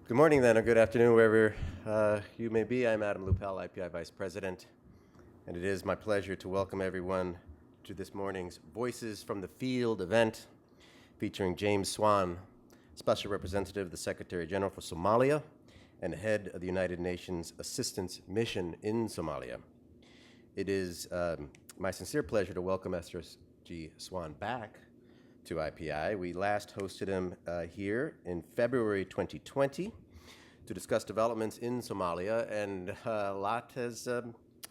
Good morning then, or good afternoon, wherever you may be. I'm Adam Lupel, IPI Vice President, and it is my pleasure to welcome everyone to this morning's Voices from the Field event featuring James Swan, Special Representative of the Secretary General for Somalia and head of the United Nations Assistance Mission in Somalia. It is my sincere pleasure to welcome SRSG Swan back to IPI. We last hosted him here in February 2020 to discuss developments in Somalia, and a lot has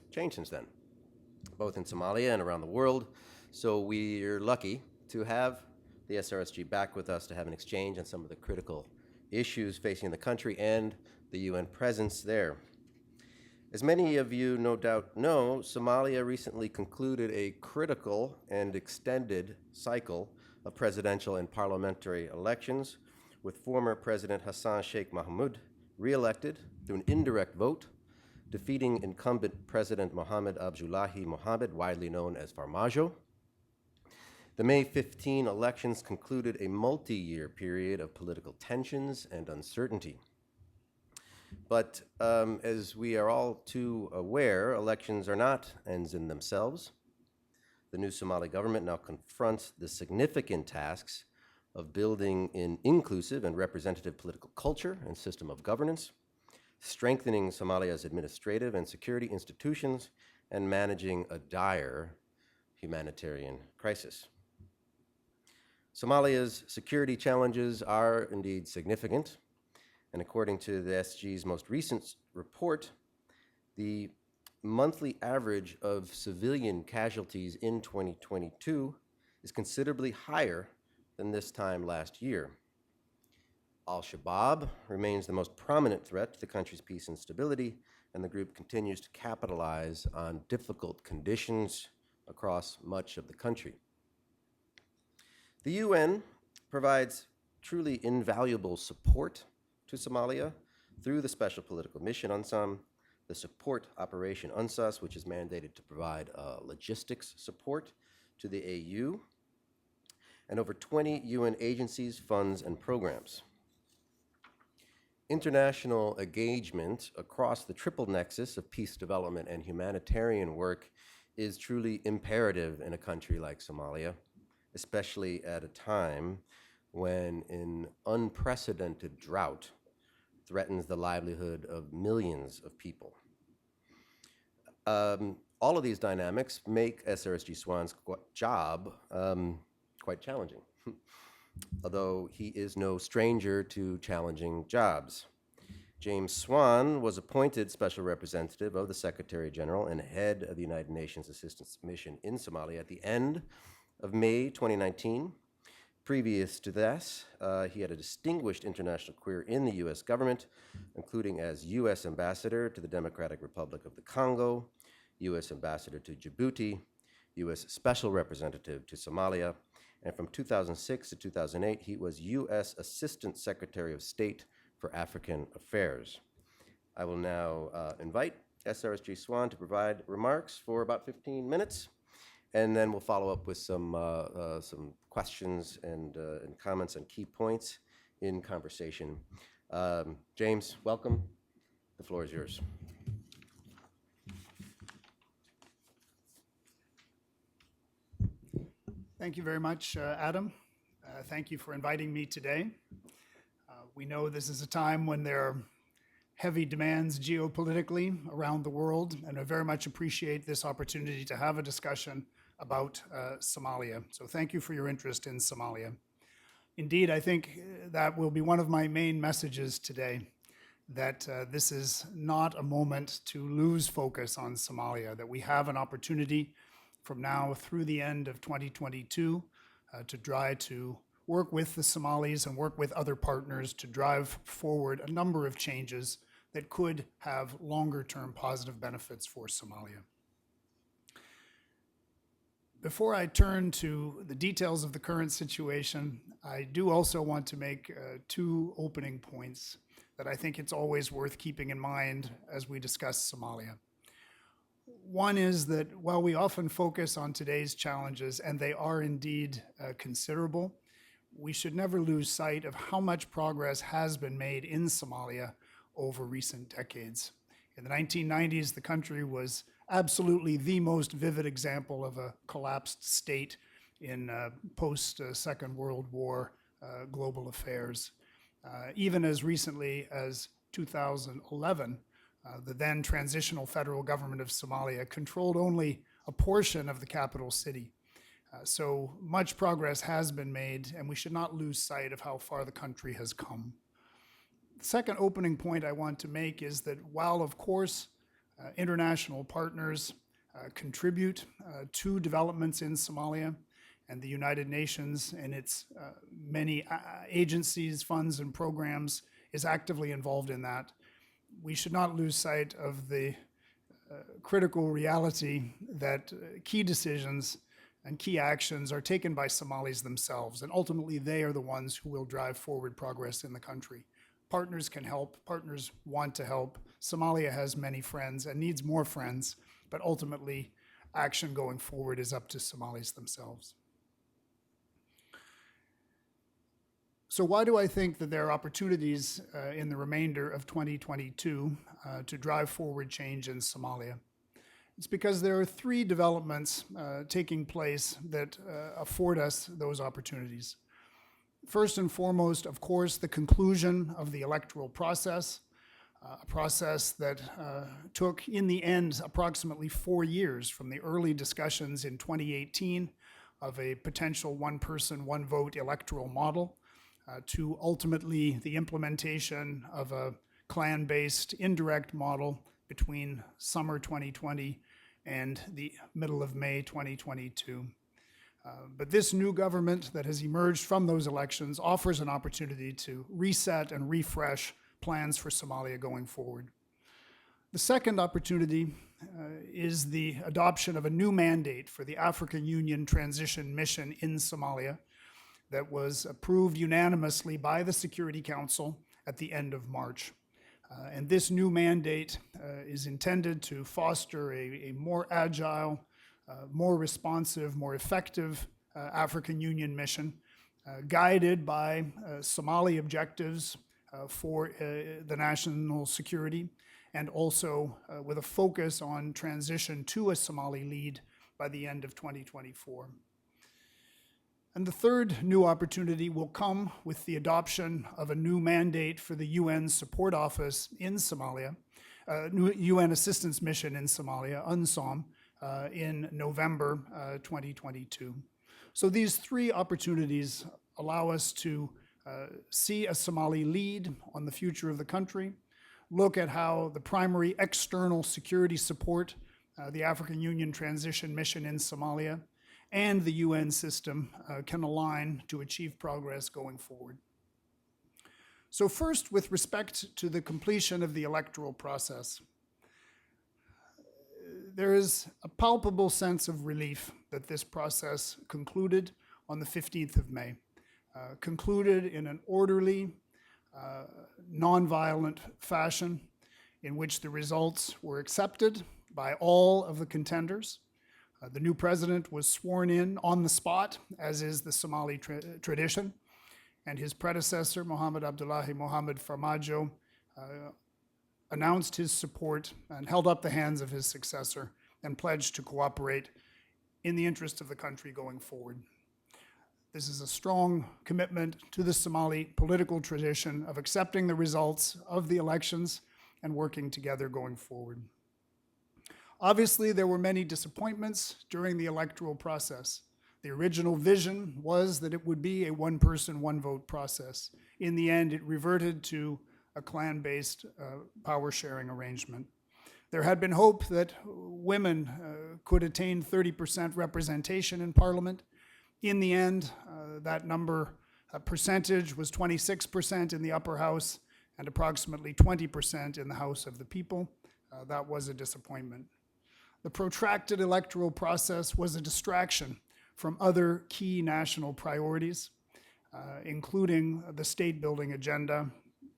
changed since then, both in Somalia and around the world. So we're lucky to have the SRSG back with us to have an exchange on some of the critical issues facing the country and the UN presence there. As many of you no doubt know, Somalia recently concluded a critical and extended cycle of presidential and parliamentary elections, with former President Hassan Sheikh Mohamud re-elected through an indirect vote, defeating incumbent President Mohamed Abdullahi Mohamed, widely known as Farmajo. The May 15 elections concluded a multi-year period of political tensions and uncertainty. But as we are all too aware, elections are not ends in themselves. The new Somali government now confronts the significant tasks of building an inclusive and representative political culture and system of governance, strengthening Somalia's administrative and security institutions, and managing a dire humanitarian crisis. Somalia's security challenges are indeed significant. And according to the SG's most recent report, the monthly average of civilian casualties in 2022 is considerably higher than this time last year. Al-Shabaab remains the most prominent threat to the country's peace and stability, and the group continues to capitalize on difficult conditions across much of the country. The UN provides truly invaluable support to Somalia through the Special Political Mission, UNSOM, the support operation UNSOS, which is mandated to provide logistics support to the AU, and over 20 UN agencies, funds, and programs. International engagement across the triple nexus of peace, development, and humanitarian work is truly imperative in a country like Somalia, especially at a time when an unprecedented drought threatens the livelihood of millions of people. All of these dynamics make SRSG Swan's job quite challenging, although he is no stranger to challenging jobs. James Swan was appointed Special Representative of the Secretary General and head of the United Nations Assistance Mission in Somalia at the end of May 2019. Previous to this, he had a distinguished international career in the U.S. government, including as U.S. Ambassador to the Democratic Republic of the Congo, U.S. Ambassador to Djibouti, U.S. Special Representative to Somalia, and from 2006 to 2008, he was U.S. Assistant Secretary of State for African Affairs. I will now invite SRSG Swan to provide remarks for about 15 minutes. And then we'll follow up with some questions and comments on key points in conversation. James, welcome. The floor is yours. Thank you very much, Adam. Thank you for inviting me today. We know this is a time when there are heavy demands geopolitically around the world, and I very much appreciate this opportunity to have a discussion about Somalia. So thank you for your interest in Somalia. Indeed, I think that will be one of my main messages today, that this is not a moment to lose focus on Somalia, that we have an opportunity from now through the end of 2022 to try to work with the Somalis and work with other partners to drive forward a number of changes that could have longer-term positive benefits for Somalia. Before I turn to the details of the current situation, I do also want to make two opening points that I think it's always worth keeping in mind as we discuss Somalia. One is that while we often focus on today's challenges, and they are indeed considerable, we should never lose sight of how much progress has been made in Somalia over recent decades. In the 1990s, the country was absolutely the most vivid example of a collapsed state in post-Second World War global affairs. Even as recently as 2011, the then transitional federal government of Somalia controlled only a portion of the capital city. So much progress has been made, and we should not lose sight of how far the country has come. The second opening point I want to make is that while, of course, international partners contribute to developments in Somalia, and the United Nations and its many agencies, funds, and programs is actively involved in that, we should not lose sight of the critical reality that key decisions and key actions are taken by Somalis themselves, and ultimately they are the ones who will drive forward progress in the country. Partners can help, partners want to help. Somalia has many friends and needs more friends, but ultimately action going forward is up to Somalis themselves. So why do I think that there are opportunities in the remainder of 2022 to drive forward change in Somalia? It's because there are three developments taking place that afford us those opportunities. First and foremost, of course, the conclusion of the electoral process, a process that took, in the end, approximately 4 years from the early discussions in 2018 of a potential one-person, one-vote electoral model to ultimately the implementation of a clan-based indirect model between summer 2020 and the middle of May 2022. But this new government that has emerged from those elections offers an opportunity to reset and refresh plans for Somalia going forward. The second opportunity is the adoption of a new mandate for the African Union Transition Mission in Somalia that was approved unanimously by the Security Council at the end of March. And this new mandate is intended to foster a more agile, more responsive, more effective African Union mission, guided by Somali objectives for the national security, and also with a focus on transition to a Somali lead by the end of 2024. And the third new opportunity will come with the adoption of a new mandate for the UN Support Office in Somalia, UN Assistance Mission in Somalia, UNSOM, in November 2022. So these three opportunities allow us to see a Somali lead on the future of the country, look at how the primary external security support, the African Union Transition Mission in Somalia, and the UN system can align to achieve progress going forward. So first, with respect to the completion of the electoral process, there is a palpable sense of relief that this process concluded on the 15th of May, concluded in an orderly, nonviolent fashion in which the results were accepted by all of the contenders. The new president was sworn in on the spot, as is the Somali tradition, and his predecessor, Mohammed Abdullahi Mohammed Farmajo, announced his support and held up the hands of his successor and pledged to cooperate in the interest of the country going forward. This is a strong commitment to the Somali political tradition of accepting the results of the elections and working together going forward. Obviously, there were many disappointments during the electoral process. The original vision was that it would be a one-person, one-vote process. In the end, it reverted to a clan-based power-sharing arrangement. There had been hope that women could attain 30% representation in Parliament. In the end, that percentage was 26% in the upper house and approximately 20% in the House of the People. That was a disappointment. The protracted electoral process was a distraction from other key national priorities, including the state-building agenda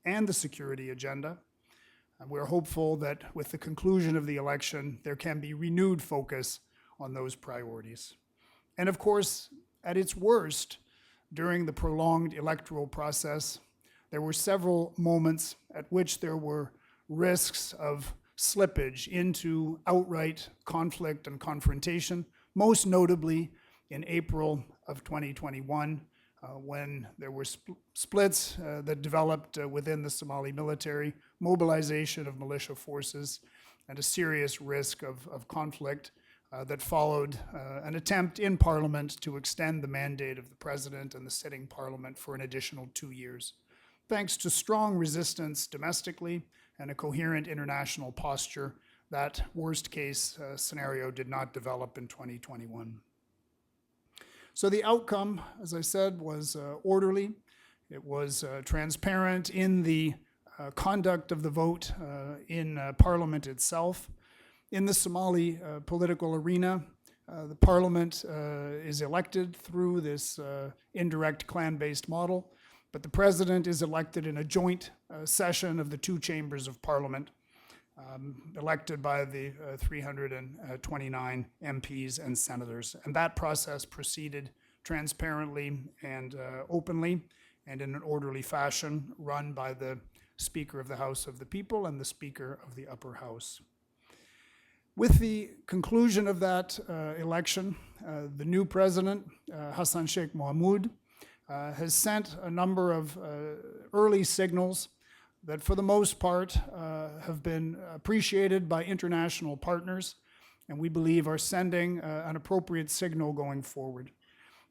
and the security agenda. And we're hopeful that with the conclusion of the election, there can be renewed focus on those priorities. And of course, at its worst, during the prolonged electoral process, there were several moments at which there were risks of slippage into outright conflict and confrontation, most notably in April of 2021, when there were splits that developed within the Somali military, mobilization of militia forces, and a serious risk of conflict that followed an attempt in Parliament to extend the mandate of the President and the sitting Parliament for an additional 2 years. Thanks to strong resistance domestically and a coherent international posture, that worst-case scenario did not develop in 2021. So the outcome, as I said, was orderly. It was transparent in the conduct of the vote in Parliament itself. In the Somali political arena, the Parliament is elected through this indirect clan-based model, but the President is elected in a joint session of the two chambers of Parliament, elected by the 329 MPs and senators. And that process proceeded transparently and openly and in an orderly fashion, run by the Speaker of the House of the People and the Speaker of the Upper House. With the conclusion of that election, the new president, Hassan Sheikh Mohamud, has sent a number of early signals that for the most part have been appreciated by international partners, and we believe are sending an appropriate signal going forward.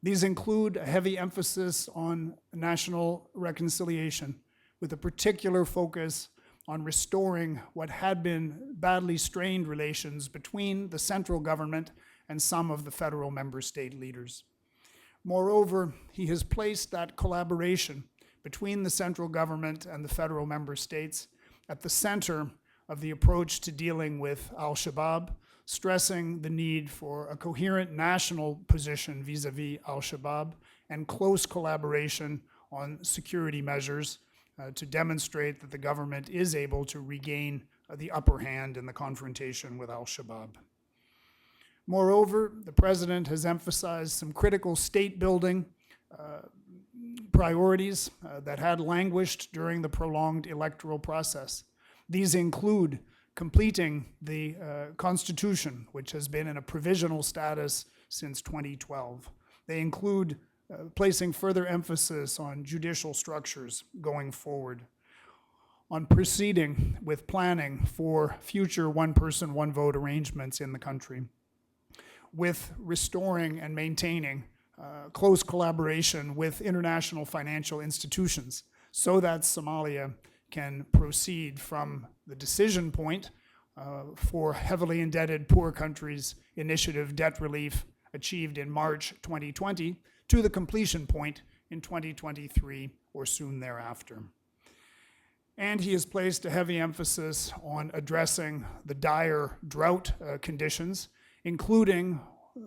These include a heavy emphasis on national reconciliation, with a particular focus on restoring what had been badly strained relations between the central government and some of the federal member state leaders. Moreover, he has placed that collaboration between the central government and the federal member states at the center of the approach to dealing with al-Shabaab, stressing the need for a coherent national position vis-a-vis al-Shabaab and close collaboration on security measures to demonstrate that the government is able to regain the upper hand in the confrontation with al-Shabaab. Moreover, the President has emphasized some critical state-building priorities that had languished during the prolonged electoral process. These include completing the Constitution, which has been in a provisional status since 2012. They include placing further emphasis on judicial structures going forward, on proceeding with planning for future one-person, one-vote arrangements in the country, with restoring and maintaining close collaboration with international financial institutions so that Somalia can proceed from the decision point for heavily indebted poor countries initiative debt relief achieved in March 2020 to the completion point in 2023 or soon thereafter. And he has placed a heavy emphasis on addressing the dire drought conditions, including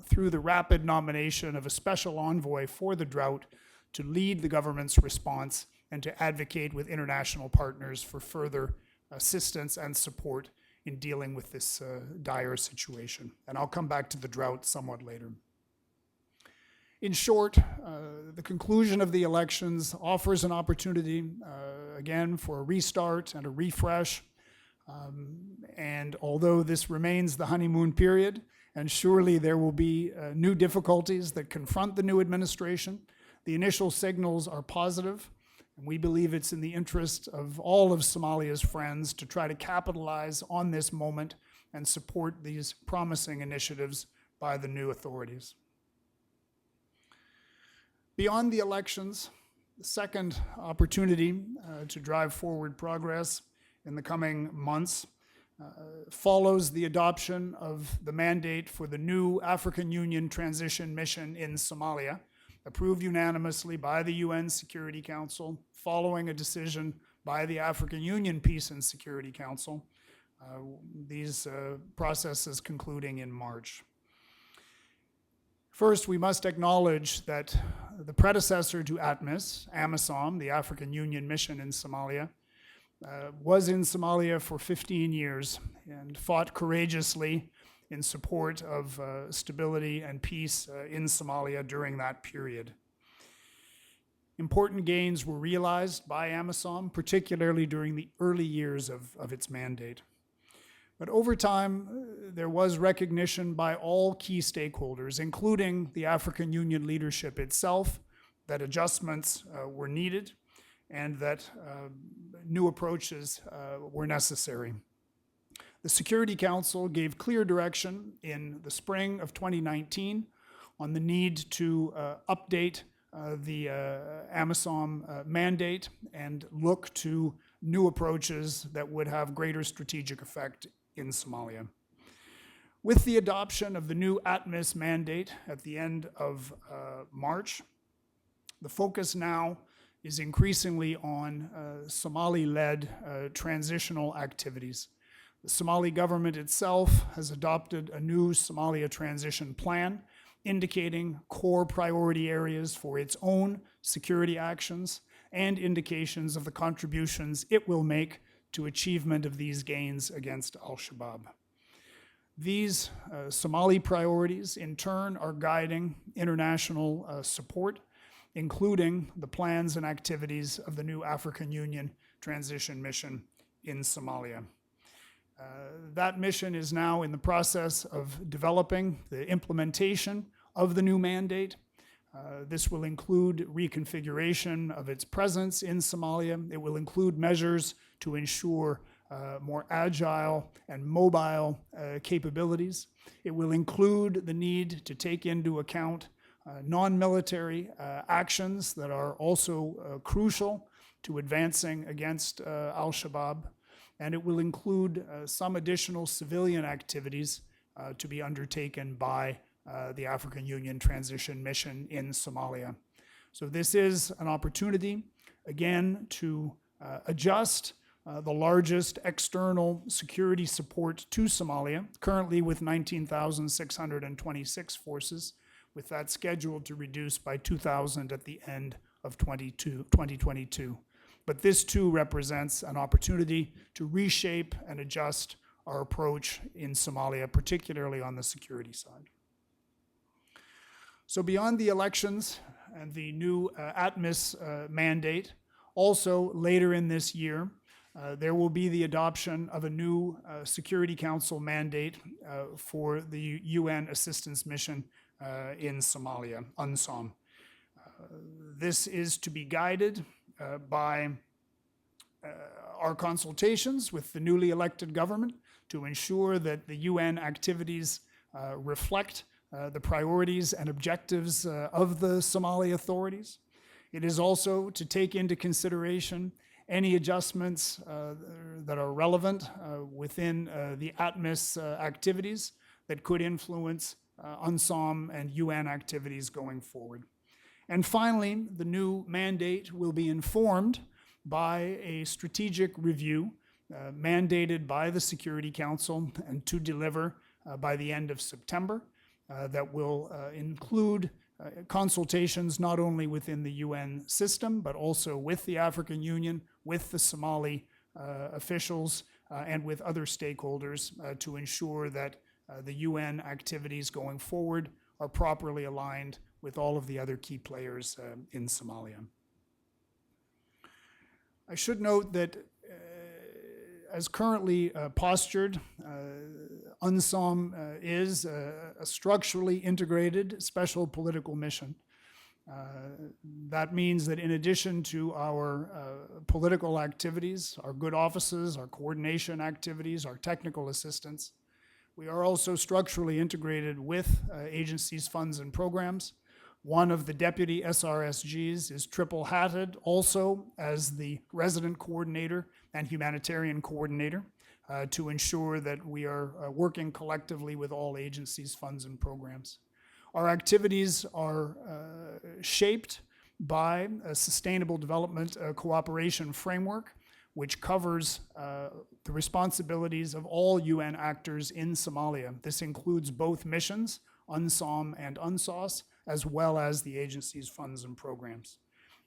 through the rapid nomination of a special envoy for the drought to lead the government's response and to advocate with international partners for further assistance and support in dealing with this dire situation. And I'll come back to the drought somewhat later. In short, the conclusion of the elections offers an opportunity, again, for a restart and a refresh. And although this remains the honeymoon period, and surely there will be new difficulties that confront the new administration, the initial signals are positive, and we believe it's in the interest of all of Somalia's friends to try to capitalize on this moment and support these promising initiatives by the new authorities. Beyond the elections, the second opportunity to drive forward progress in the coming months follows the adoption of the mandate for the new African Union transition mission in Somalia, approved unanimously by the UN Security Council, following a decision by the African Union Peace and Security Council, these processes concluding in March. First, we must acknowledge that the predecessor to ATMIS, UNSOM, the African Union mission in Somalia, was in Somalia for 15 years and fought courageously in support of stability and peace in Somalia during that period. Important gains were realized by UNSOM, particularly during the early years of its mandate. But over time, there was recognition by all key stakeholders, including the African Union leadership itself, that adjustments were needed and that new approaches were necessary. The Security Council gave clear direction in the spring of 2019 on the need to update the UNSOM mandate and look to new approaches that would have greater strategic effect in Somalia. With the adoption of the new ATMIS mandate at the end of March, the focus now is increasingly on Somali-led transitional activities. The Somali government itself has adopted a new Somalia transition plan indicating core priority areas for its own security actions and indications of the contributions it will make to achievement of these gains against al-Shabaab. These Somali priorities, in turn, are guiding international support, including the plans and activities of the new African Union transition mission in Somalia. That mission is now in the process of developing the implementation of the new mandate. This will include reconfiguration of its presence in Somalia. It will include measures to ensure more agile and mobile capabilities. It will include the need to take into account non-military actions that are also crucial to advancing against al-Shabaab. And it will include some additional civilian activities to be undertaken by the African Union Transition Mission in Somalia. So this is an opportunity, again, to adjust the largest external security support to Somalia, currently with 19,626 forces, with that scheduled to reduce by 2,000 at the end of 2022. But this too represents an opportunity to reshape and adjust our approach in Somalia, particularly on the security side. So beyond the elections and the new ATMIS mandate, also later in this year, there will be the adoption of a new Security Council mandate for the UN Assistance Mission in Somalia, UNSOM. This is to be guided by our consultations with the newly elected government to ensure that the UN activities reflect the priorities and objectives of the Somali authorities. It is also to take into consideration any adjustments that are relevant within the ATMIS activities that could influence UNSOM and UN activities going forward. And finally, the new mandate will be informed by a strategic review mandated by the Security Council and to deliver by the end of September that will include consultations not only within the UN system, but also with the African Union, with the Somali officials, and with other stakeholders to ensure that the UN activities going forward are properly aligned with all of the other key players in Somalia. I should note that as currently postured, UNSOM is a structurally integrated special political mission. That means that in addition to our political activities, our good offices, our coordination activities, our technical assistance, we are also structurally integrated with agencies, funds, and programs. One of the deputy SRSGs is triple-hatted also as the resident coordinator and humanitarian coordinator to ensure that we are working collectively with all agencies, funds, and programs. Our activities are shaped by a sustainable development cooperation framework, which covers the responsibilities of all UN actors in Somalia. This includes both missions, UNSOM and UNSOS, as well as the agency's funds and programs.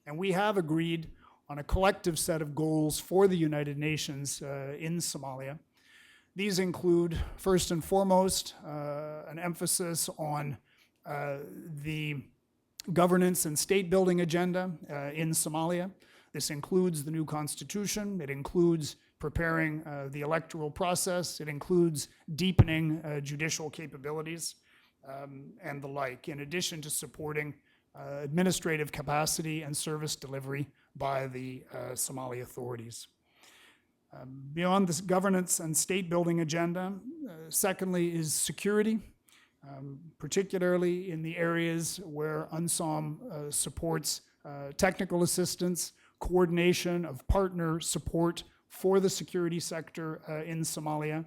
And we have agreed on a collective set of goals for the United Nations in Somalia. These include, first and foremost, an emphasis on the governance and state building agenda in Somalia. This includes the new constitution. It includes preparing the electoral process. It includes deepening judicial capabilities and the like, in addition to supporting administrative capacity and service delivery by the Somali authorities. Beyond this governance and state building agenda, secondly is security, particularly in the areas where UNSOM supports technical assistance, coordination of partner support for the security sector in Somalia.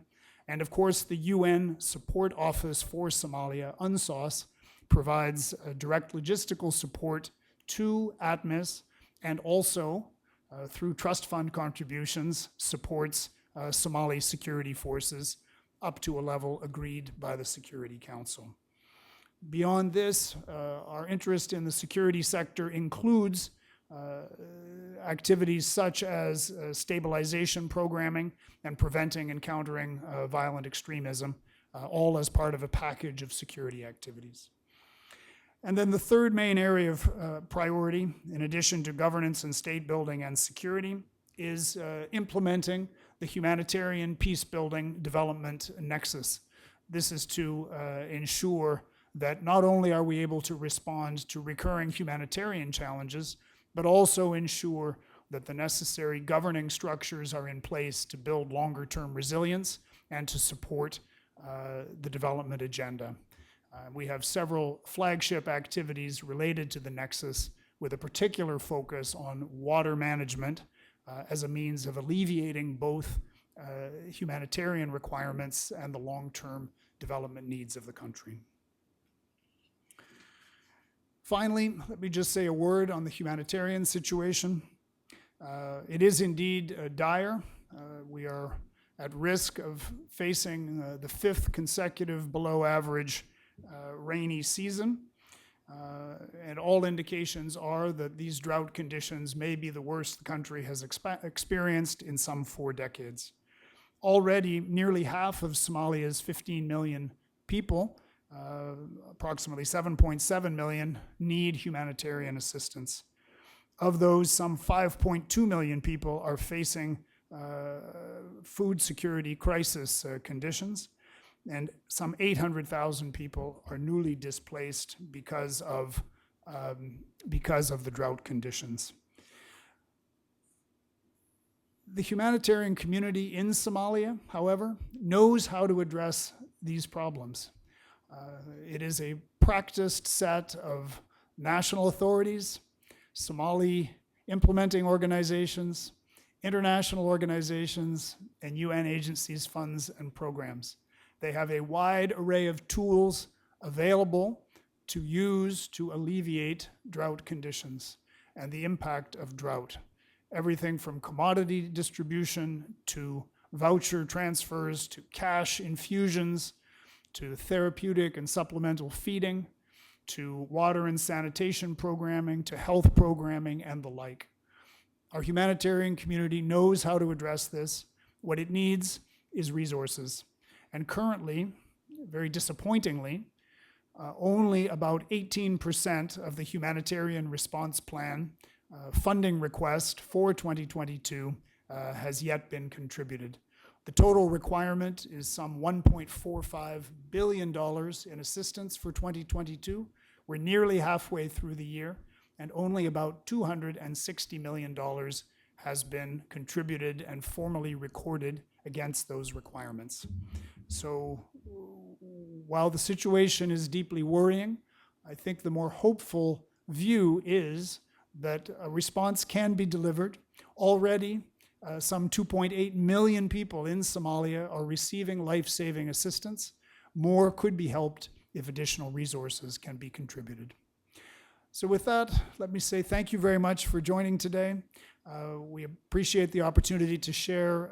And of course, the UN Support Office for Somalia, UNSOS, provides direct logistical support to ATMIS and also, through trust fund contributions, supports Somali security forces up to a level agreed by the Security Council. Beyond this, our interest in the security sector includes activities such as stabilization programming and preventing and countering violent extremism, all as part of a package of security activities. And then the third main area of priority, in addition to governance and state building and security, is implementing the humanitarian peace building development nexus. This is to ensure that not only are we able to respond to recurring humanitarian challenges, but also ensure that the necessary governing structures are in place to build longer-term resilience and to support the development agenda. We have several flagship activities related to the Nexus with a particular focus on water management as a means of alleviating both humanitarian requirements and the long-term development needs of the country. Finally, let me just say a word on the humanitarian situation. It is indeed dire. We are at risk of facing the fifth consecutive below average rainy season. And all indications are that these drought conditions may be the worst the country has experienced in some 4 decades. Already, nearly half of Somalia's 15 million people, approximately 7.7 million, need humanitarian assistance. Of those, some 5.2 million people are facing food security crisis conditions, and some 800,000 people are newly displaced because of the drought conditions. The humanitarian community in Somalia, however, knows how to address these problems. It is a practiced set of national authorities, Somali implementing organizations, international organizations, and UN agencies, funds, and programs. They have a wide array of tools available to use to alleviate drought conditions and the impact of drought. Everything from commodity distribution to voucher transfers to cash infusions to therapeutic and supplemental feeding to water and sanitation programming to health programming and the like. Our humanitarian community knows how to address this. What it needs is resources. And currently, very disappointingly, only about 18% of the humanitarian response plan funding request for 2022 has yet been contributed. The total requirement is some $1.45 billion in assistance for 2022. We're nearly halfway through the year, and only about $260 million has been contributed and formally recorded against those requirements. So while the situation is deeply worrying, I think the more hopeful view is that a response can be delivered. Already, some 2.8 million people in Somalia are receiving life-saving assistance. More could be helped if additional resources can be contributed. So with that, let me say thank you very much for joining today. We appreciate the opportunity to share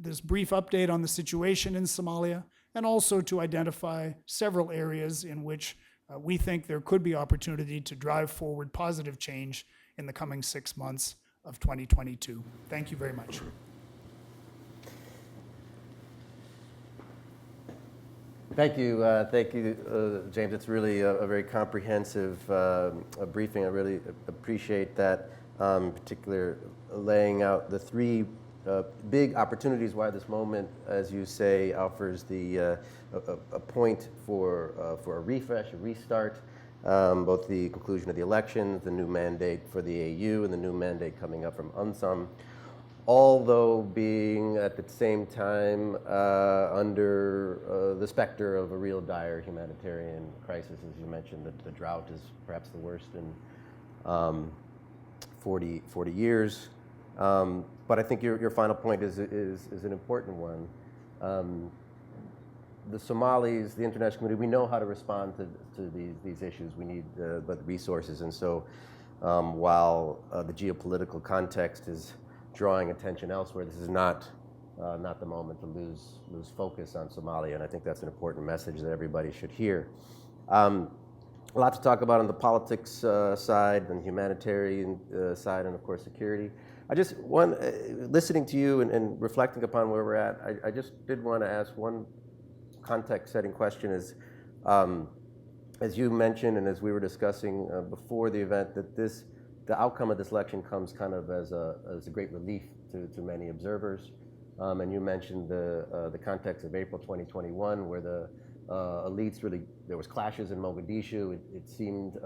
this brief update on the situation in Somalia and also to identify several areas in which we think there could be opportunity to drive forward positive change in the coming 6 months of 2022. Thank you very much. Thank you, James. It's really a very comprehensive briefing. I really appreciate that, in particular laying out the three big opportunities why this moment, as you say, offers a point for a refresh, a restart, both the conclusion of the elections, the new mandate for the AU, and the new mandate coming up from UNSOM. Although being at the same time under the specter of a real dire humanitarian crisis. As you mentioned, the drought is perhaps the worst in 40 years. But I think your final point is an important one. The Somalis, the international community, we know how to respond to these issues. We need the resources. And so while the geopolitical context is drawing attention elsewhere, this is not the moment to lose focus on Somalia, and I think that's an important message that everybody should hear. A lot to talk about on the politics side, and humanitarian side, and of course security. I just listening to you and reflecting upon where we're at, I just did want to ask one context-setting question is, as you mentioned and as we were discussing before the event, that the outcome of this election comes kind of as a great relief to many observers. And you mentioned the context of April 2021, where the elites there was clashes in Mogadishu. It seemed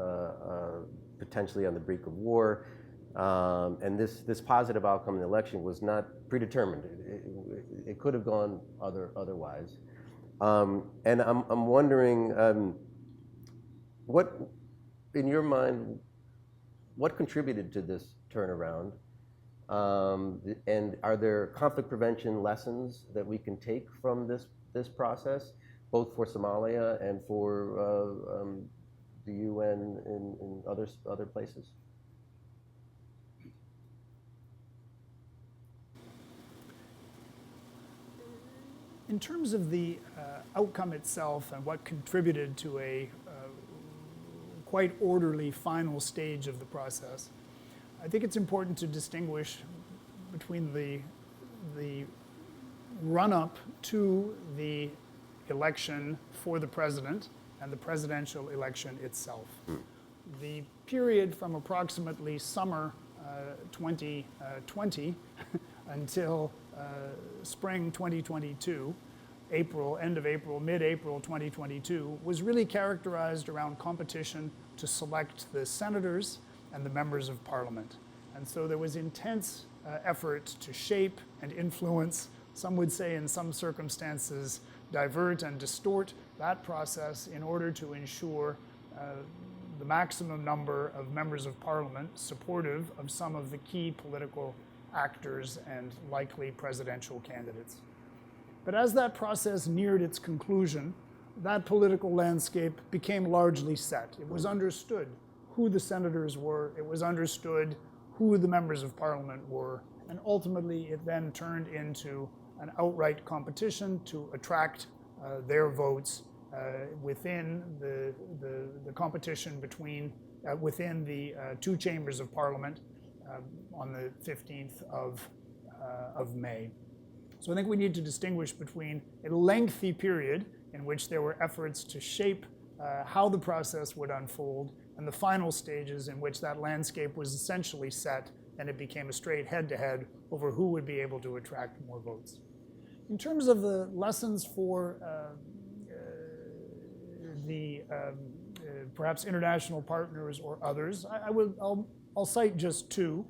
potentially on the brink of war. And this positive outcome in the election was not predetermined. It could have gone otherwise. And I'm wondering, what, in your mind, what contributed to this turnaround? And are there conflict prevention lessons that we can take from this process, both for Somalia and for the UN in other places? In terms of the outcome itself and what contributed to a quite orderly final stage of the process, I think it's important to distinguish between the run-up to the election for the president and the presidential election itself. The period from approximately summer 2020 until spring 2022, end of April, mid-April 2022, was really characterized around competition to select the senators and the members of parliament. And so there was intense effort to shape and influence, some would say in some circumstances, divert and distort that process in order to ensure the maximum number of members of parliament supportive of some of the key political actors and likely presidential candidates. But as that process neared its conclusion, that political landscape became largely set. It was understood who the senators were, it was understood who the members of parliament were, and ultimately it then turned into an outright competition to attract their votes within the competition within the two chambers of parliament on the 15th of May. So I think we need to distinguish between a lengthy period in which there were efforts to shape how the process would unfold and the final stages in which that landscape was essentially set and it became a straight head-to-head over who would be able to attract more votes. In terms of the lessons for the perhaps international partners or others, I'll cite just two.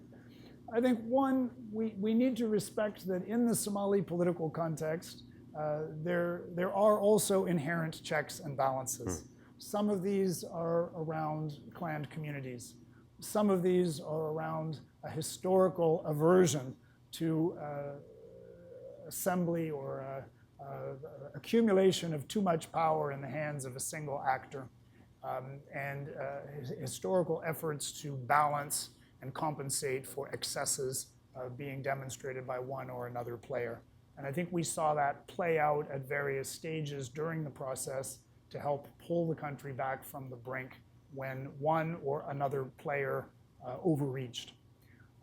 I think one, we need to respect that in the Somali political context, there are also inherent checks and balances. Some of these are around clan communities. Some of these are around a historical aversion to assembly or accumulation of too much power in the hands of a single actor, and historical efforts to balance and compensate for excesses being demonstrated by one or another player. And I think we saw that play out at various stages during the process to help pull the country back from the brink when one or another player overreached.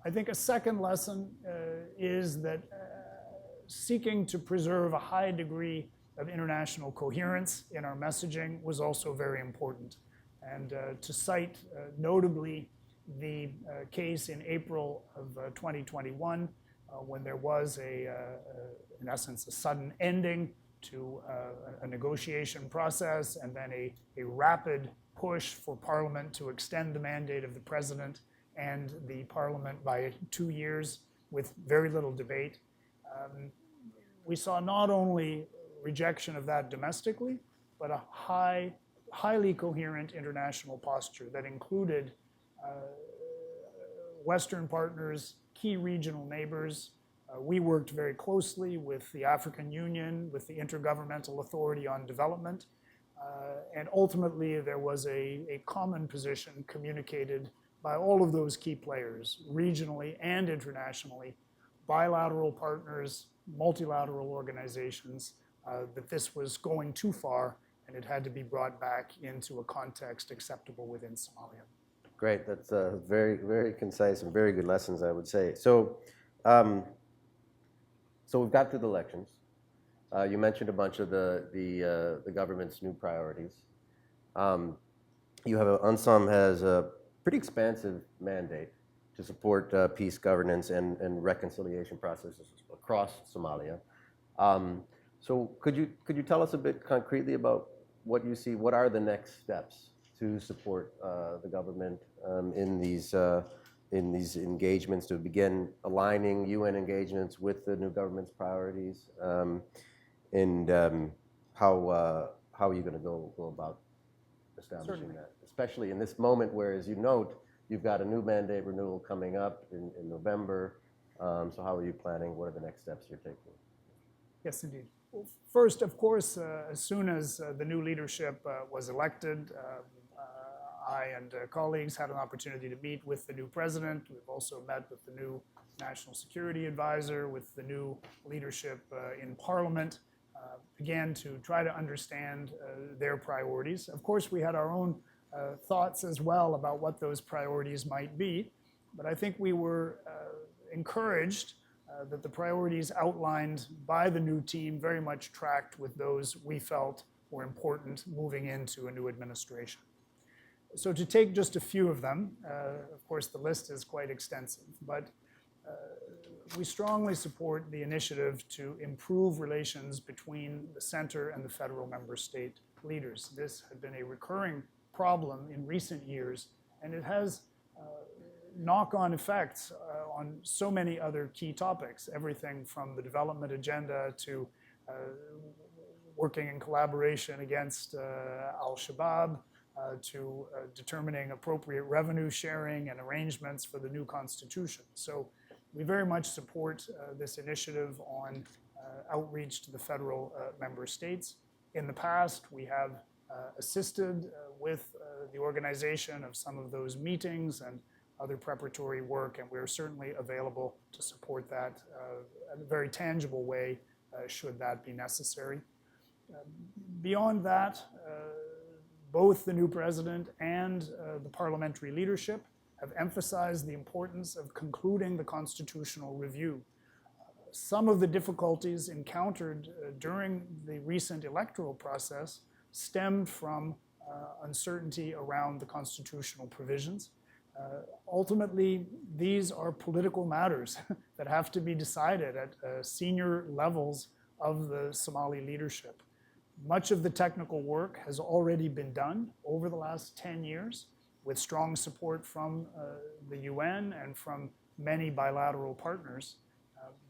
I think a second lesson is that seeking to preserve a high degree of international coherence in our messaging was also very important. And to cite notably the case in April of 2021, when there was in essence, a sudden ending to a negotiation process and then a rapid push for Parliament to extend the mandate of the President and the Parliament by 2 years with very little debate. We saw not only rejection of that domestically, but a highly coherent international posture that included Western partners, key regional neighbors. We worked very closely with the African Union, with the Intergovernmental Authority on Development, and ultimately there was a common position communicated by all of those key players, regionally and internationally, bilateral partners, multilateral organizations, that this was going too far and it had to be brought back into a context acceptable within Somalia. Great, that's very, very concise and very good lessons, I would say. So we've got through the elections. You mentioned a bunch of the government's new priorities. UNSOM has a pretty expansive mandate to support peace, governance, and reconciliation processes across Somalia. So could you tell us a bit concretely about what you see? What are the next steps to support the government in these engagements, to begin aligning UN engagements with the new government's priorities, and how are you going to go about establishing Certainly. that, especially in this moment where, as you note, you've got a new mandate renewal coming up in November. So how are you planning? What are the next steps you're taking? Yes, indeed. Well, first, of course, as soon as the new leadership was elected, I and colleagues had an opportunity to meet with the new president. We've also met with the new national security advisor, with the new leadership in parliament, began to try to understand their priorities. Of course, we had our own thoughts as well about what those priorities might be, but I think we were encouraged that the priorities outlined by the new team very much tracked with those we felt were important moving into a new administration. So to take just a few of them, of course the list is quite extensive, but we strongly support the initiative to improve relations between the center and the federal member state leaders. This had been a recurring problem in recent years, and it has knock-on effects on so many other key topics, everything from the development agenda to working in collaboration against Al-Shabaab, to determining appropriate revenue sharing and arrangements for the new constitution. So we very much support this initiative on outreach to the federal member states. In the past, we have assisted with the organization of some of those meetings and other preparatory work, and we're certainly available to support that in a very tangible way should that be necessary. Beyond that, both the new president and the parliamentary leadership have emphasized the importance of concluding the constitutional review. Some of the difficulties encountered during the recent electoral process stemmed from uncertainty around the constitutional provisions. Ultimately, these are political matters that have to be decided at senior levels of the Somali leadership. Much of the technical work has already been done over the last 10 years with strong support from the UN and from many bilateral partners.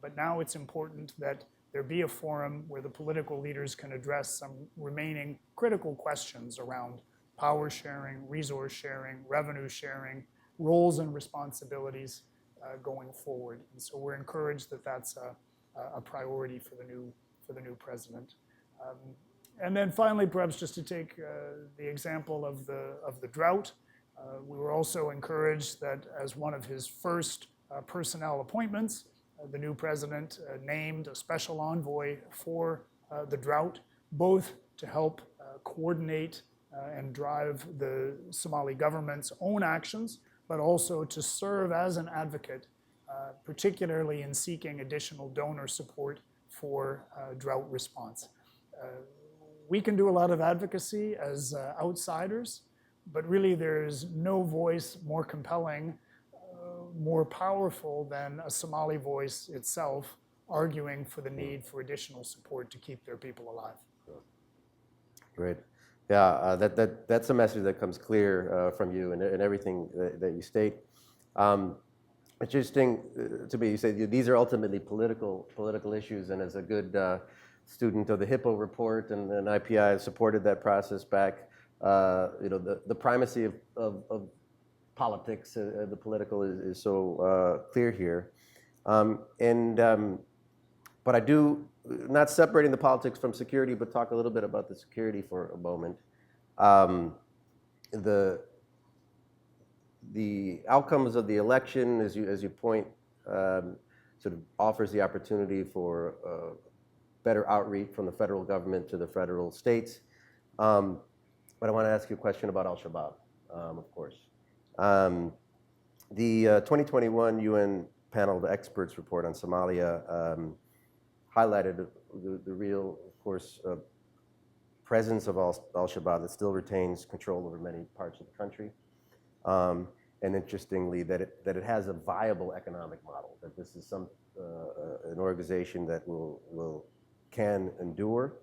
But now it's important that there be a forum where the political leaders can address some remaining critical questions around power sharing, resource sharing, revenue sharing, roles and responsibilities going forward. And so we're encouraged that that's a priority for the new president. And then finally, perhaps just to take the example of the drought, we were also encouraged that as one of his first personnel appointments, the new president named a special envoy for the drought, both to help coordinate and drive the Somali government's own actions, but also to serve as an advocate, particularly in seeking additional donor support for drought response. We can do a lot of advocacy as outsiders, but really there's no voice more compelling, more powerful than a Somali voice itself arguing for the need for additional support to keep their people alive. Great. Yeah, that's a message that comes clear from you and everything that you state. It's interesting to me, you say these are ultimately political issues, and as a good student of the Hippo report and IPI supported that process back, the primacy of politics, the political is so clear here. But I do, not separating the politics from security, but talk a little bit about the security for a moment. The outcomes of the election, as you point, sort of offers the opportunity for better outreach from the federal government to the federal states. But I want to ask you a question about Al-Shabaab, of course. The 2021 UN panel of experts report on Somalia highlighted the real, of course, presence of Al-Shabaab that still retains control over many parts of the country. And interestingly, that it has a viable economic model, that this is an organization that can endure.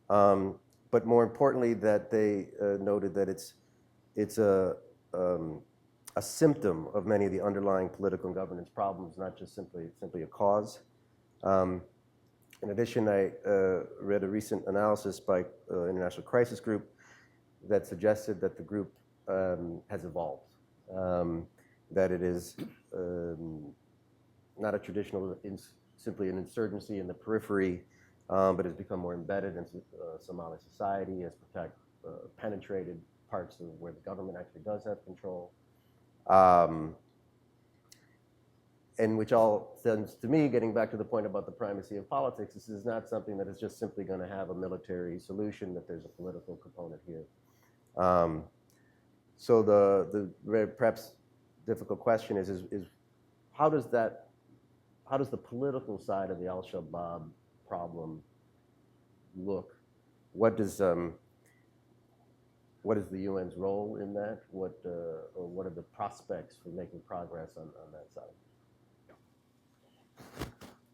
But more importantly, that they noted that it's a symptom of many of the underlying political and governance problems, not just simply a cause. In addition, I read a recent analysis by International Crisis Group that suggested that the group has evolved, that it is not a traditional, simply an insurgency in the periphery, but has become more embedded into Somali society, has penetrated parts of where the government actually does have control. And which all sends to me, getting back to the point about the primacy of politics, this is not something that is just simply going to have a military solution, that there's a political component here. So the perhaps difficult question is how does the political side of the Al-Shabaab problem look? What is the UN's role in that? Or what are the prospects for making progress on that side?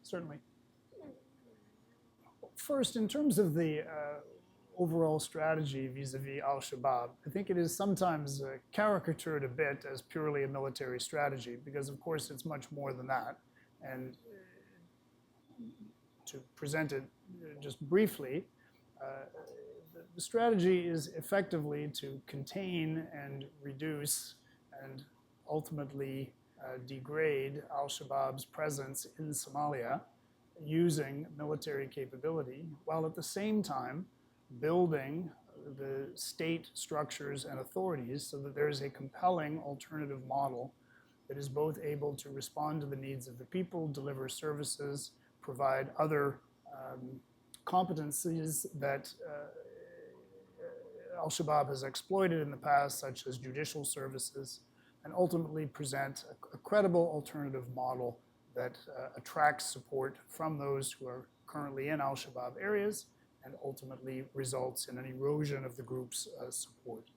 Certainly. First, in terms of the overall strategy vis-a-vis Al-Shabaab, I think it is sometimes caricatured a bit as purely a military strategy, because of course it's much more than that. And to present it just briefly, the strategy is effectively to contain and reduce and ultimately degrade Al-Shabaab's presence in Somalia using military capability, while at the same time building the state structures and authorities so that there is a compelling alternative model that is both able to respond to the needs of the people, deliver services, provide other competencies that Al-Shabaab has exploited in the past, such as judicial services, and ultimately present a credible alternative model that attracts support from those who are currently in Al-Shabaab areas and ultimately results in an erosion of the group's support.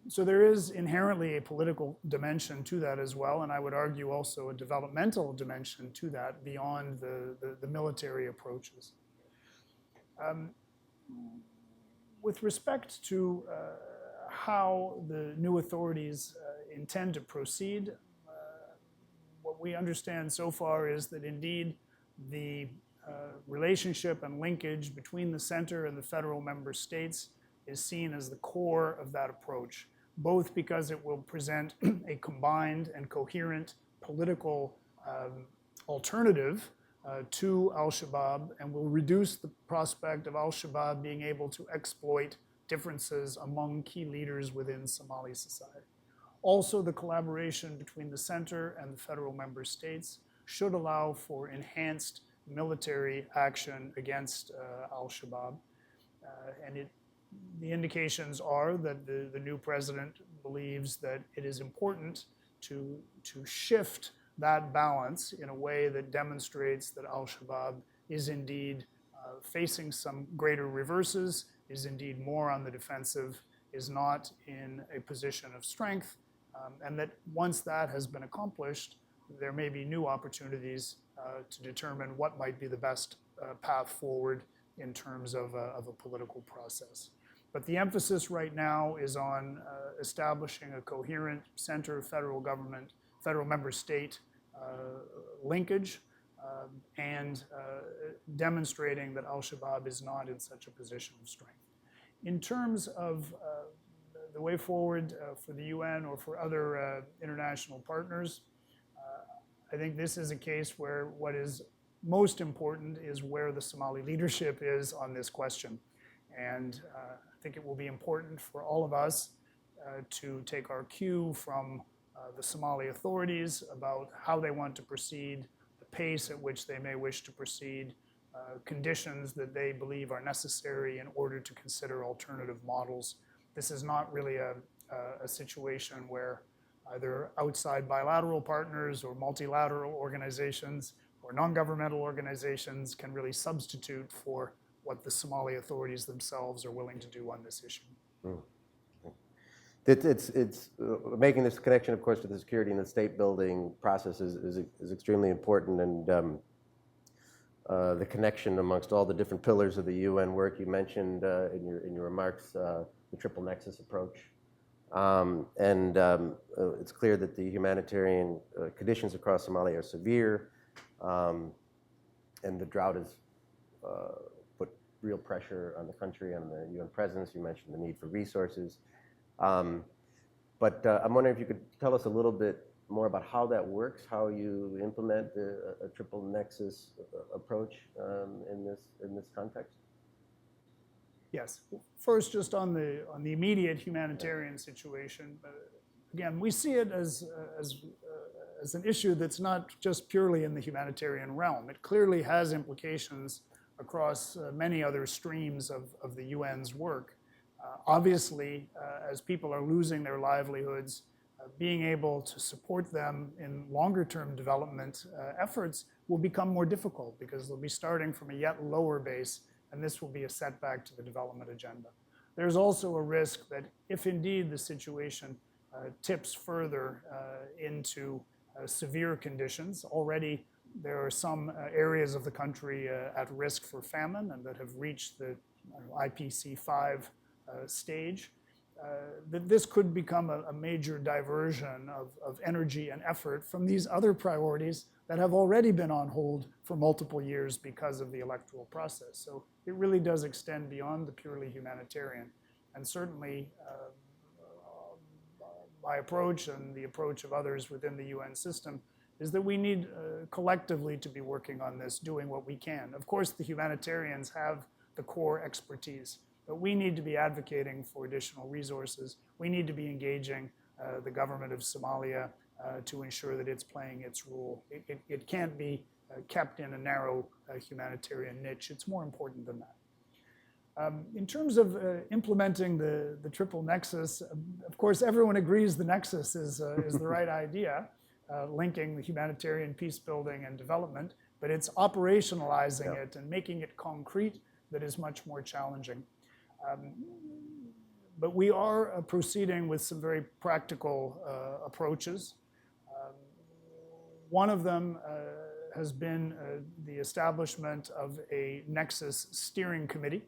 So there is inherently a political dimension to that as well, and I would argue also a developmental dimension to that beyond the military approaches. With respect to how the new authorities intend to proceed, what we understand so far is that indeed the relationship and linkage between the center and the federal member states is seen as the core of that approach, both because it will present a combined and coherent political alternative to Al-Shabaab and will reduce the prospect of Al-Shabaab being able to exploit differences among key leaders within Somali society. Also, the collaboration between the center and the federal member states should allow for enhanced military action against Al-Shabaab. And the indications are that the new president believes that it is important to shift that balance in a way that demonstrates that Al-Shabaab is indeed facing some greater reverses, is indeed more on the defensive, is not in a position of strength, and that once that has been accomplished, there may be new opportunities to determine what might be the best path forward in terms of a political process. But the emphasis right now is on establishing a coherent center, federal government, federal member state linkage, and demonstrating that al-Shabaab is not in such a position of strength. In terms of the way forward for the UN or for other international partners, I think this is a case where what is most important is where the Somali leadership is on this question. And I think it will be important for all of us to take our cue from the Somali authorities about how they want to proceed, the pace at which they may wish to proceed, conditions that they believe are necessary in order to consider alternative models. This is not really a situation where either outside bilateral partners or multilateral organizations or non-governmental organizations can really substitute for what the Somali authorities themselves are willing to do on this issue. It's making this connection, of course, to the security and the state building process is extremely important, and the connection amongst all the different pillars of the UN work you mentioned in your remarks, the triple nexus approach. It's clear that the humanitarian conditions across Somalia are severe, and the drought has put real pressure on the country, on the UN presence. You mentioned the need for resources. But I'm wondering if you could tell us a little bit more about how that works, how you implement a triple nexus approach in this context. Yes. First, just on the immediate humanitarian situation, again, we see it as an issue that's not just purely in the humanitarian realm. It clearly has implications across many other streams of the UN's work. Obviously, as people are losing their livelihoods, being able to support them in longer-term development efforts will become more difficult because they'll be starting from a yet lower base, and this will be a setback to the development agenda. There's also a risk that if indeed the situation tips further into severe conditions, already there are some areas of the country at risk for famine and that have reached the IPC 5 stage, that this could become a major diversion of energy and effort from these other priorities that have already been on hold for multiple years because of the electoral process. So it really does extend beyond the purely humanitarian. And certainly my approach and the approach of others within the UN system is that we need collectively to be working on this, doing what we can. Of course, the humanitarians have the core expertise, but we need to be advocating for additional resources. We need to be engaging the government of Somalia to ensure that it's playing its role. It can't be kept in a narrow humanitarian niche. It's more important than that. In terms of implementing the triple nexus, of course, everyone agrees the nexus is the right idea, linking the humanitarian peace building and development, but it's operationalizing it and making it concrete that is much more challenging. But we are proceeding with some very practical approaches. One of them has been the establishment of a Nexus steering committee,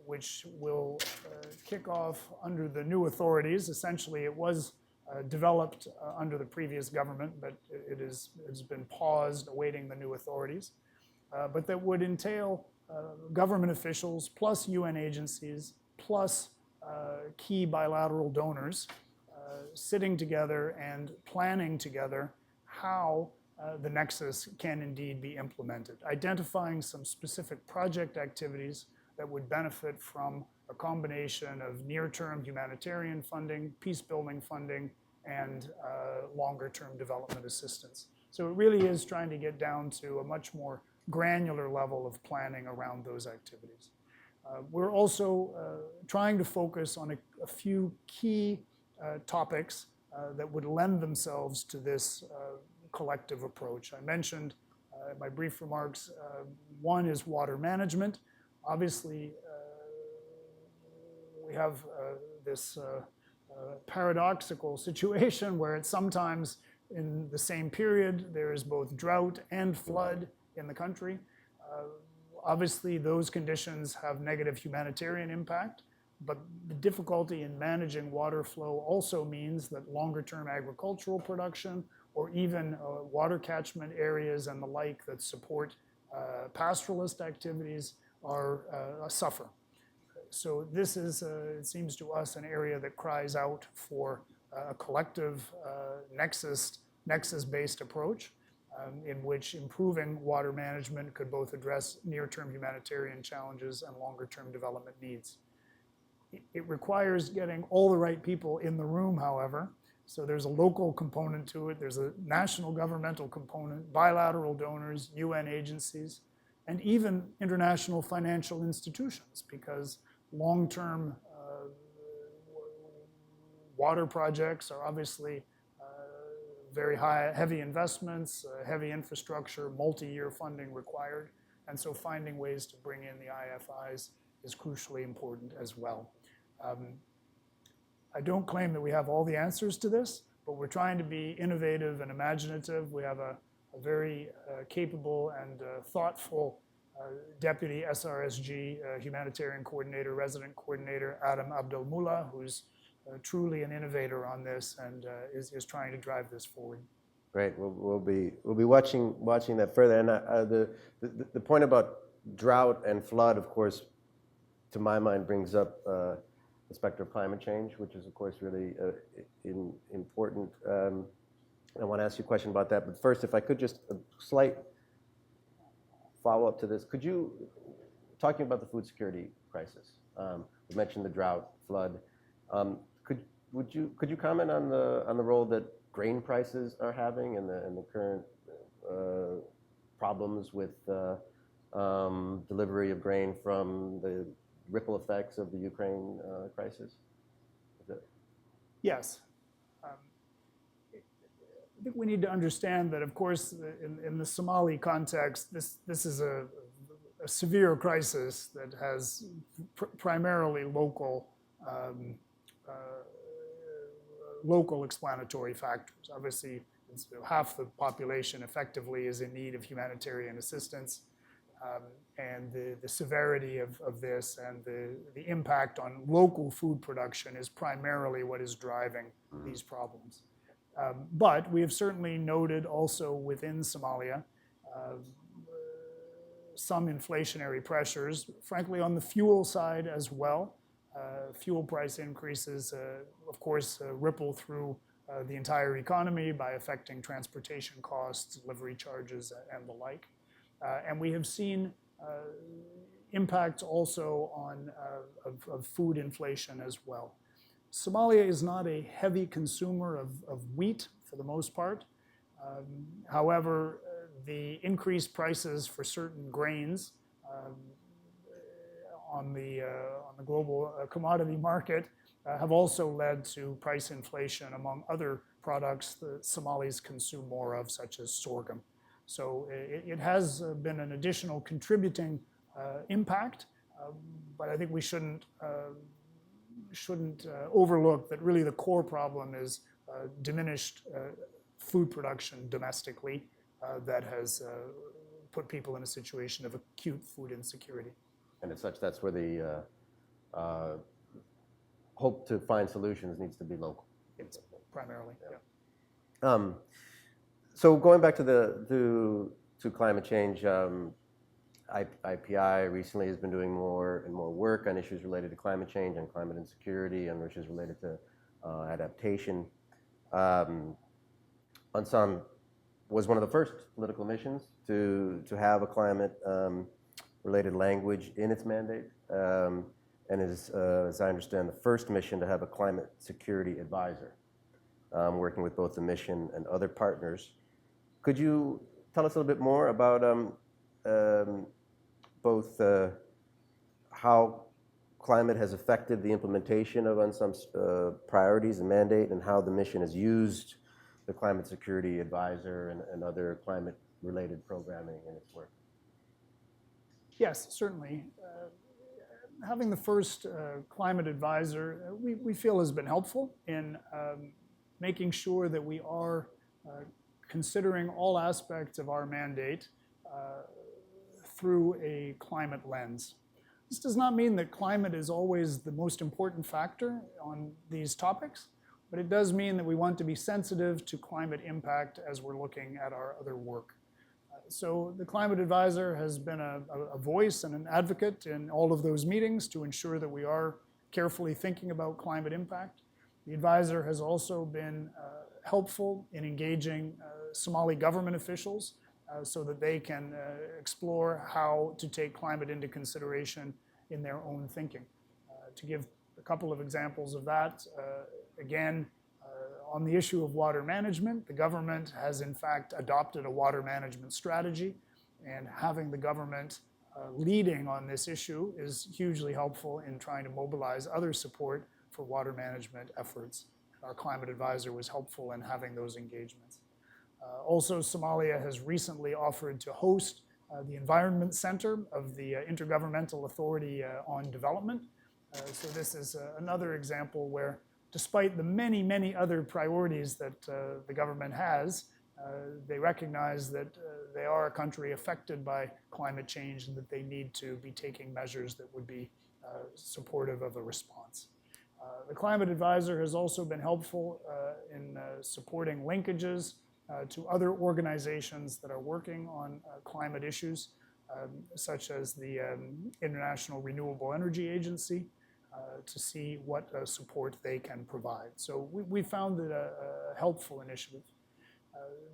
which will kick off under the new authorities. Essentially, it was developed under the previous government, but it's been paused awaiting the new authorities. But that would entail government officials, plus UN agencies, plus key bilateral donors sitting together and planning together how the Nexus can indeed be implemented, identifying some specific project activities that would benefit from a combination of near-term humanitarian funding, peace-building funding, and longer-term development assistance. So it really is trying to get down to a much more granular level of planning around those activities. We're also trying to focus on a few key topics that would lend themselves to this collective approach. I mentioned in my brief remarks. One is water management. Obviously, we have this paradoxical situation where it's sometimes in the same period there is both drought and flood in the country. Obviously, those conditions have negative humanitarian impact, but the difficulty in managing water flow also means that longer-term agricultural production or even water catchment areas and the like that support pastoralist activities are suffer. So this is, it seems to us, an area that cries out for a collective nexus-based approach in which improving water management could both address near-term humanitarian challenges and longer-term development needs. It requires getting all the right people in the room, however. So there's a local component to it, there's a national governmental component, bilateral donors, UN agencies, and even international financial institutions, because long-term water projects are obviously very heavy investments, heavy infrastructure, multi-year funding required, and so finding ways to bring in the IFIs is crucially important as well. I don't claim that we have all the answers to this, but we're trying to be innovative and imaginative. We have a very capable and thoughtful Deputy SRSG Humanitarian Coordinator, Resident Coordinator, Adam Abdelmullah, who's truly an innovator on this and is trying to drive this forward. Great. We'll be watching that further. And the point about drought and flood, of course, to my mind, brings up the specter of climate change, which is, of course, really important. I want to ask you a question about that. But first, if I could just a slight follow-up to this, could you, talking about the food security crisis, you mentioned the drought, flood. Could you comment on the role that grain prices are having and the current problems with delivery of grain from the ripple effects of the Ukraine crisis? Yes. I think we need to understand that, of course, in the Somali context, this is a severe crisis that has primarily local explanatory factors. Obviously, half the population effectively is in need of humanitarian assistance, and the severity of this and the impact on local food production is primarily what is driving these problems. But we have certainly noted also within Somalia some inflationary pressures, frankly, on the fuel side as well. Fuel price increases, of course, ripple through the entire economy by affecting transportation costs, delivery charges, and the like. And we have seen impacts also on of food inflation as well. Somalia is not a heavy consumer of wheat for the most part. However, the increased prices for certain grains on the global commodity market have also led to price inflation among other products that Somalis consume more of, such as sorghum. So it has been an additional contributing impact, but I think we shouldn't overlook that really the core problem is diminished food production domestically that has put people in a situation of acute food insecurity. And as such, that's where the hope to find solutions needs to be local. It's primarily, yeah. So going back to climate change, IPI recently has been doing more and more work on issues related to climate change and climate insecurity and issues related to adaptation. UNSOM was one of the first political missions to have a climate related language in its mandate, and is, as I understand, the first mission to have a climate security advisor, working with both the mission and other partners. Could you tell us a little bit more about both how climate has affected the implementation of UNSOM's priorities and mandate, and how the mission has used the climate security advisor and other climate related programming in its work? Yes, certainly. Having the first climate advisor, we feel has been helpful in making sure that we are considering all aspects of our mandate through a climate lens. This does not mean that climate is always the most important factor on these topics, but it does mean that we want to be sensitive to climate impact as we're looking at our other work. So the climate advisor has been a voice and an advocate in all of those meetings to ensure that we are carefully thinking about climate impact. The advisor has also been helpful in engaging Somali government officials so that they can explore how to take climate into consideration in their own thinking. To give a couple of examples of that, again, on the issue of water management, the government has in fact adopted a water management strategy, and having the government leading on this issue is hugely helpful in trying to mobilize other support for water management efforts. Our climate advisor was helpful in having those engagements. Also, Somalia has recently offered to host the Environment Center of the Intergovernmental Authority on Development. So this is another example where, despite the many, many other priorities that the government has, they recognize that they are a country affected by climate change and that they need to be taking measures that would be supportive of a response. The climate advisor has also been helpful in supporting linkages to other organizations that are working on climate issues, such as the International Renewable Energy Agency, to see what support they can provide. So we found it a helpful initiative.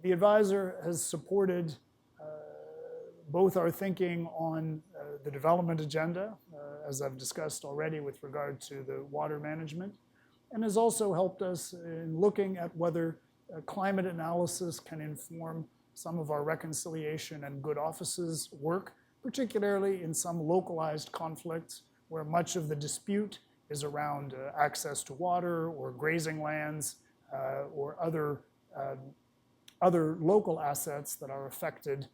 The advisor has supported both our thinking on the development agenda, as I've discussed already with regard to the water management, and has also helped us in looking at whether climate analysis can inform some of our reconciliation and good offices work, particularly in some localized conflicts where much of the dispute is around access to water or grazing lands or other local assets that are affected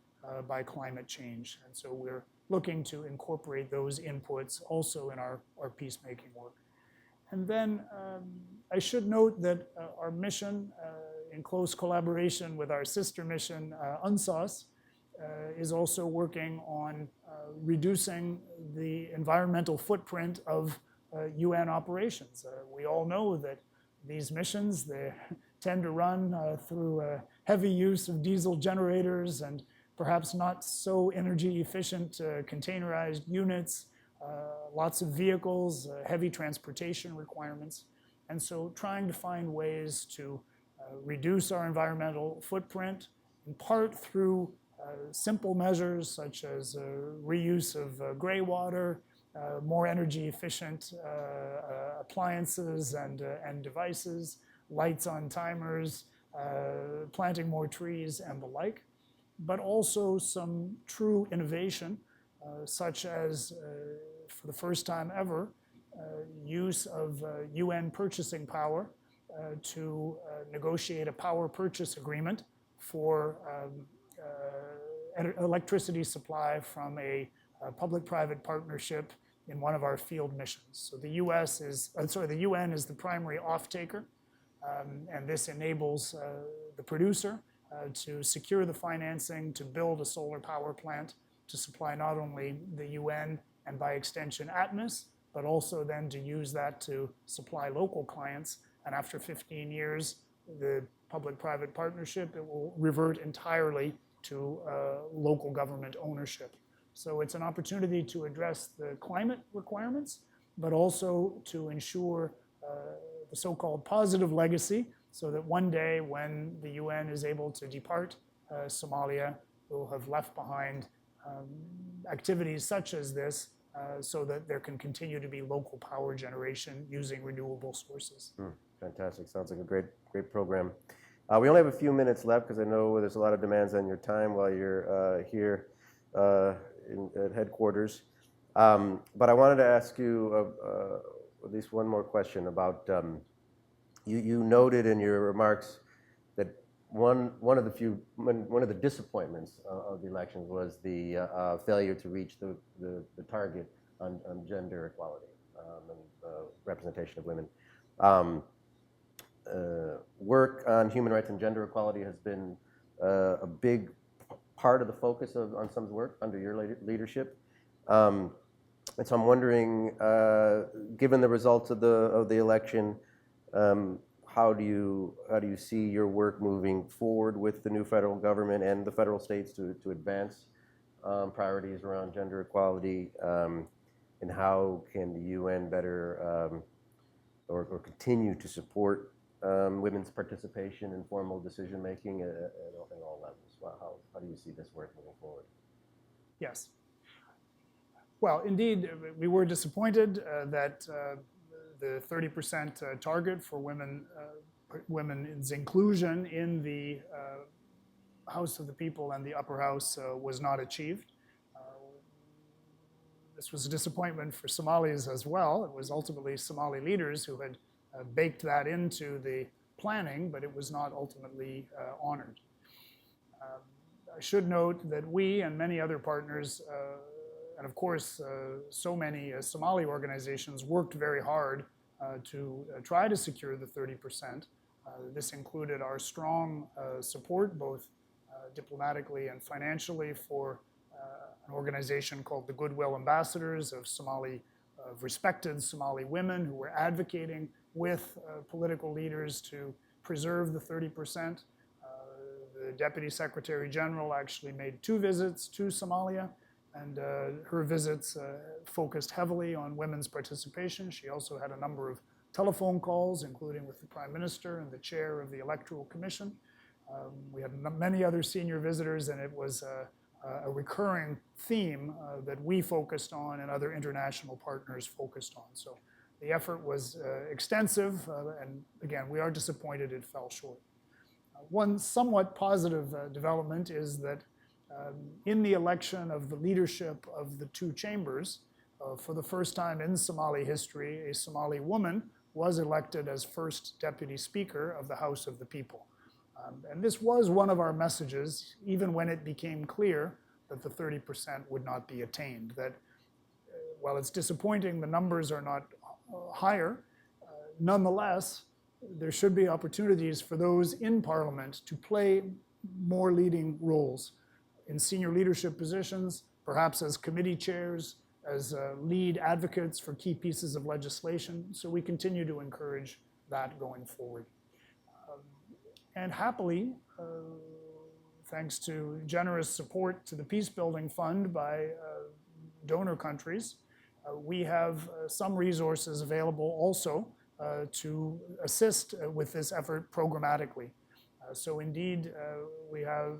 by climate change. And so we're looking to incorporate those inputs also in our peacemaking work. And then I should note that our mission, in close collaboration with our sister mission, UNSOM, is also working on reducing the environmental footprint of UN operations. We all know that these missions, they tend to run through heavy use of diesel generators and perhaps not so energy efficient containerized units, lots of vehicles, heavy transportation requirements. And so trying to find ways to reduce our environmental footprint, in part through simple measures such as reuse of gray water, more energy efficient appliances and devices, lights on timers, planting more trees and the like, but also some true innovation such as, for the first time ever, use of UN purchasing power to negotiate a power purchase agreement for electricity supply from a public-private partnership in one of our field missions. So the UN is the primary off-taker, and this enables the producer to secure the financing to build a solar power plant to supply not only the UN and by extension ATMOS, but also then to use that to supply local clients. And after 15 years, the public-private partnership, it will revert entirely to local government ownership. So it's an opportunity to address the climate requirements, but also to ensure the so-called positive legacy, so that one day when the UN is able to depart Somalia, we'll have left behind activities such as this so that there can continue to be local power generation using renewable sources. Fantastic. Sounds like a great program. We only have a few minutes left because I know there's a lot of demands on your time while you're here at headquarters. But I wanted to ask you at least one more question about, you noted in your remarks that one of the disappointments of the elections was the failure to reach the target on gender equality and representation of women. Work on human rights and gender equality has been a big part of the focus of UNSOM's work under your leadership. And so I'm wondering, given the results of the election, how do you see your work moving forward with the new federal government and the federal states to advance priorities around gender equality, and how can the UN better or continue to support women's participation in formal decision making at all levels? How do you see this work moving forward? Yes. Well, indeed, we were disappointed that the 30% target for women's inclusion in the House of the People and the Upper House was not achieved. This was a disappointment for Somalis as well. It was ultimately Somali leaders who had baked that into the planning, but it was not ultimately honored. I should note that we and many other partners, and of course, so many Somali organizations worked very hard to try to secure the 30%. This included our strong support, both diplomatically and financially, for an organization called the Goodwill Ambassadors of respected Somali women who were advocating with political leaders to preserve the 30%. The Deputy Secretary General actually made 2 visits to Somalia, and her visits focused heavily on women's participation. She also had a number of telephone calls, including with the Prime Minister and the chair of the Electoral Commission. We had many other senior visitors, and it was a recurring theme that we focused on and other international partners focused on. So the effort was extensive, and again, we are disappointed it fell short. One somewhat positive development is that in the election of the leadership of the 2 chambers, for the first time in Somali history, a Somali woman was elected as first deputy speaker of the House of the People. And this was one of our messages, even when it became clear that the 30% would not be attained, that while it's disappointing the numbers are not higher, nonetheless, there should be opportunities for those in Parliament to play more leading roles in senior leadership positions, perhaps as committee chairs, as lead advocates for key pieces of legislation. So we continue to encourage that going forward. And happily, thanks to generous support to the Peace Building Fund by donor countries, we have some resources available also to assist with this effort programmatically. So indeed, we have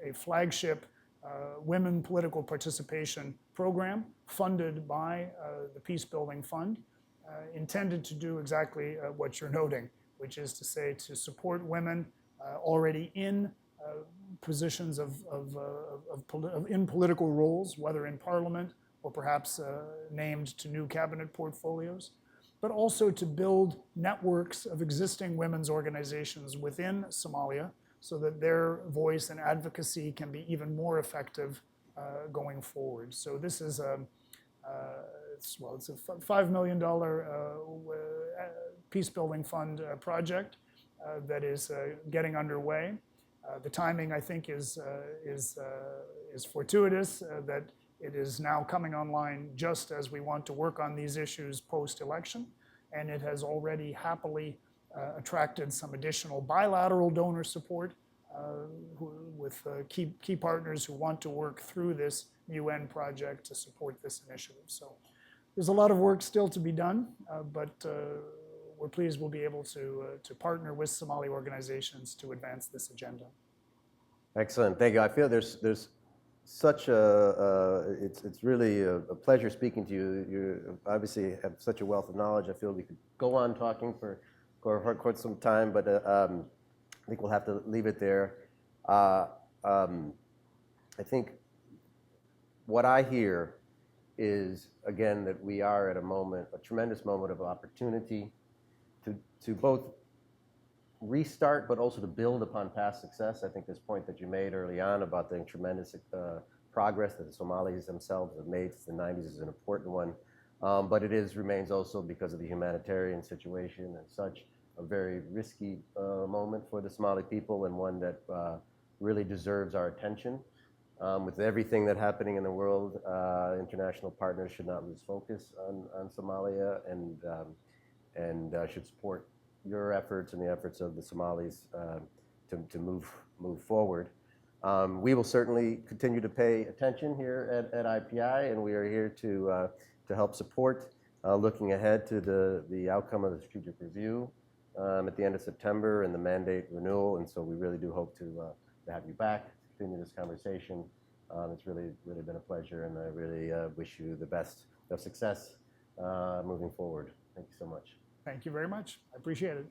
a flagship women political participation program funded by the Peace Building Fund, intended to do exactly what you're noting, which is to say to support women already in positions in political roles, whether in Parliament or perhaps named to new cabinet portfolios, but also to build networks of existing women's organizations within Somalia so that their voice and advocacy can be even more effective going forward. So this is it's a $5 million Peace Building Fund project that is getting underway. The timing, I think, is fortuitous that it is now coming online just as we want to work on these issues post-election, and it has already happily attracted some additional bilateral donor support with key partners who want to work through this UN project to support this initiative. So there's a lot of work still to be done, but we're pleased we'll be able to partner with Somali organizations to advance this agenda. Excellent, thank you. I feel there's such it's really a pleasure speaking to you. You obviously have such a wealth of knowledge. I feel we could go on talking for quite some time, but I think we'll have to leave it there. I think what I hear is, again, that we are at a tremendous moment of opportunity to both restart, but also to build upon past success. I think this point that you made early on about the tremendous progress that the Somalis themselves have made since the 90s is an important one. But it remains also, because of the humanitarian situation and such, a very risky moment for the Somali people, and one that really deserves our attention. With everything that's happening in the world, international partners should not lose focus on Somalia, and should support your efforts and the efforts of the Somalis to move forward. We will certainly continue to pay attention here at IPI, and we are here to help support, looking ahead to the outcome of the strategic review at the end of September and the mandate renewal. And so we really do hope to have you back, continue this conversation. It's really been a pleasure, and I really wish you the best of success moving forward. Thank you so much. Thank you very much. I appreciate it.